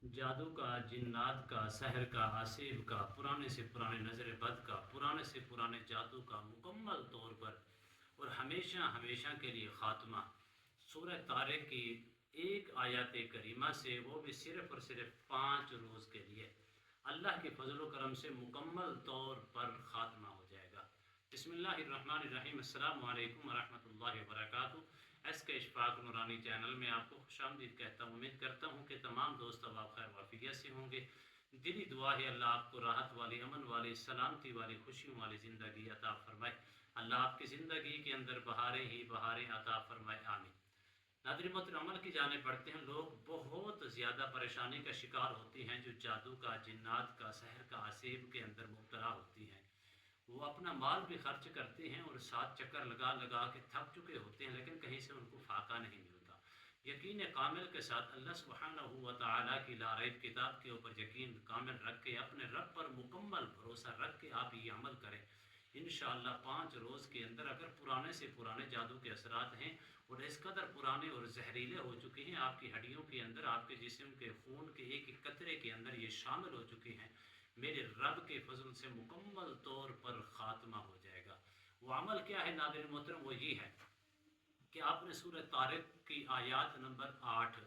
जादू का, जिन्नात का, सहर का, आसिब का, पुराने से पुराने नज़र बद का, पुराने से पुराने जादू का मुकम्मल तौर पर और हमेशा हमेशा के लिए ख़ात्मा सूरह तारिक की एक आयत करीमा से, वो भी सिर्फ़ और सिर्फ 5 रोज़ के लिए अल्लाह के फजल व करम से मुकम्मल तौर पर ख़ात्मा हो जाएगा। बिस्मिल्लाहिर्रहमानिर्रहीम। अस्सलामु अलैकुम वरहमतुल्लाहि वबरकातुहू। एस के इशफाक नूरानी चैनल में आपको खुशामदीद कहता हूँ। उम्मीद करता हूँ कि तमाम दोस्त अब आप खैर वाफियत से होंगे। दिली दुआ है अल्लाह आपको राहत वाली, अमन वाली, सलामती वाली, खुशियों वाली ज़िंदगी अता फरमाए। अल्लाह आपकी ज़िंदगी के अंदर बहारें ही बहारें अता फरमाए, आमीन। नाज़रीन मोहतरम, अमल की जाने पढ़ते हैं। लोग बहुत ज़्यादा परेशानी का शिकार होती हैं जो जादू का, जिन्नात का, सहर का, आसेब के अंदर मुब्तला होती हैं। वो अपना माल भी खर्च करते हैं और 7 चक्कर लगा लगा के थक चुके होते हैं, लेकिन कहीं से उनको फाका नहीं मिलता। यकीन कामिल के साथ अल्लाह सुब्हानहू व तआला की लारैब किताब के ऊपर यकीन कामिल रख के, अपने रब पर मुकम्मल भरोसा रख के आप ये अमल करें। इंशाअल्लाह 5 रोज़ के अंदर, अगर पुराने से पुराने जादू के असरात हैं और इस कदर पुराने और जहरीले हो चुके हैं, आपकी हड्डियों के अंदर, आपके जिस्म के खून के एक एक कतरे के अंदर ये शामिल हो चुके हैं, मेरे रब के फजल से मुकम्मल तौर पर ख़ात्मा हो जाएगा। वो अमल क्या है नाज़रीन मोहतरम? वो ये है कि आपने सूरह तारिक की आयत नंबर 8,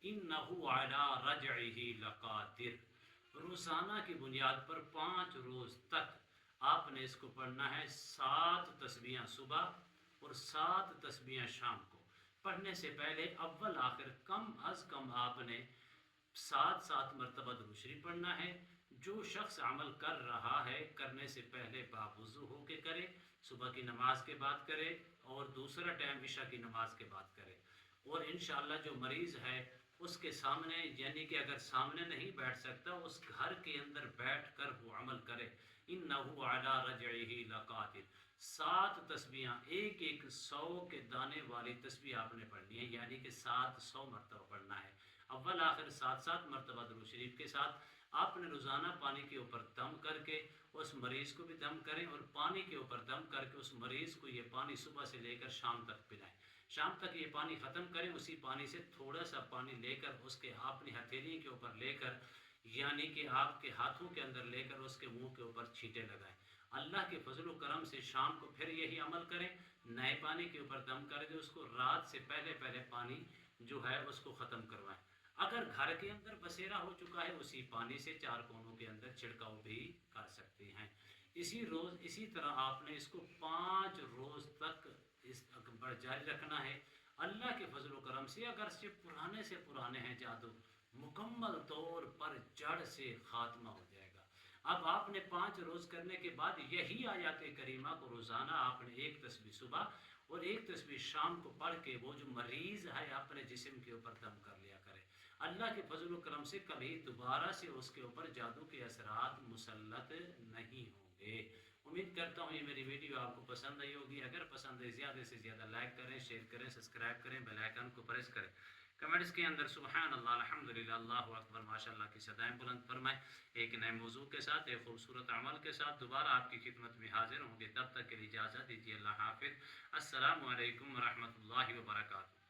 इन्नहु अला रजइही लक़ादिर, रोज़ाना की बुनियाद पर 5 रोज़ तक आपने इसको पढ़ना है। 7 तस्बीहां सुबह और 7 तस्बीहां शाम को। पढ़ने से पहले अव्वल आखिर कम अज़ कम आपने 7 मरतबा दुरूद शरीफ पढ़ना है। जो शख्स अमल कर रहा है, करने से पहले बावुज़ू होके करे, सुबह की नमाज के बाद करे और दूसरा टाइम इशा की नमाज के बाद करे। और इंशाअल्लाह जो मरीज़ है उसके सामने, यानी कि अगर सामने नहीं बैठ सकता, उस घर के अंदर बैठ कर वो अमल करे। इन्नहु अला रजइही लक़ादिर। 7 तस्बीहां, एक एक 100 के दाने वाली तस्बीह आपने पढ़नी है, यानी कि 700 मरतबा पढ़ना है। अव्वल आखिर 7 मरतबा दुरूद शरीफ के साथ आपने रोज़ाना पानी के ऊपर दम करके उस मरीज़ को भी दम करें और पानी के ऊपर दम करके उस मरीज़ को ये पानी सुबह से लेकर शाम तक पिलाएं। शाम तक ये पानी ख़त्म करें। उसी पानी से थोड़ा सा पानी लेकर उसके अपनी हथेली के ऊपर लेकर, यानी कि आपके हाथों के अंदर लेकर उसके मुंह के ऊपर छींटे लगाएं। अल्लाह के फजल व करम से शाम को फिर यही अमल करें। नए पानी के ऊपर दम कर दे, उसको रात से पहले पहले पानी जो है उसको ख़त्म करवाएं। अगर घर के अंदर बसेरा हो चुका है, उसी पानी से 4 कोनों के अंदर छिड़काव भी कर सकते हैं। इसी तरह आपने इसको 5 रोज़ तक इस जारी रखना है। अल्लाह के फजल व करम से अगर सिर्फ पुराने से पुराने हैं जादू, मुकम्मल तौर पर जड़ से ख़ात्मा हो जाएगा। अब आपने 5 रोज़ करने के बाद यही आयत करीमा को रोज़ाना आपने एक तस्बीह सुबह और एक तस्बीह शाम को पढ़ के वो जो मरीज़ है अपने जिस्म के ऊपर दम कर लिया करे। अल्लाह के फजल व करम से कभी दोबारा से उसके ऊपर जादू के असरात मुसल्लत नहीं होंगे। उम्मीद करता हूँ ये मेरी वीडियो आपको पसंद आई होगी। अगर पसंद है, ज़्यादा से ज़्यादा लाइक करें, शेयर करें, सब्सक्राइब करें, बेल आइकन को प्रेस करें। कमेंट्स के अंदर सुबहान अल्लाह, अल्हम्दुलिल्लाह, अल्लाहु अकबर, माशाअल्लाह की सदाएं बुलंद फरमाएं। एक नए मौजू के साथ, एक खूबसूरत अमल के साथ दोबारा आपकी खिदमत में हाजिर होंगे। तब तक के लिए इजाज़त दीजिए। अल्लाह हाफिज़। अस्सलामु अलैकुम व रहमतुल्लाहि व बरकातुहू।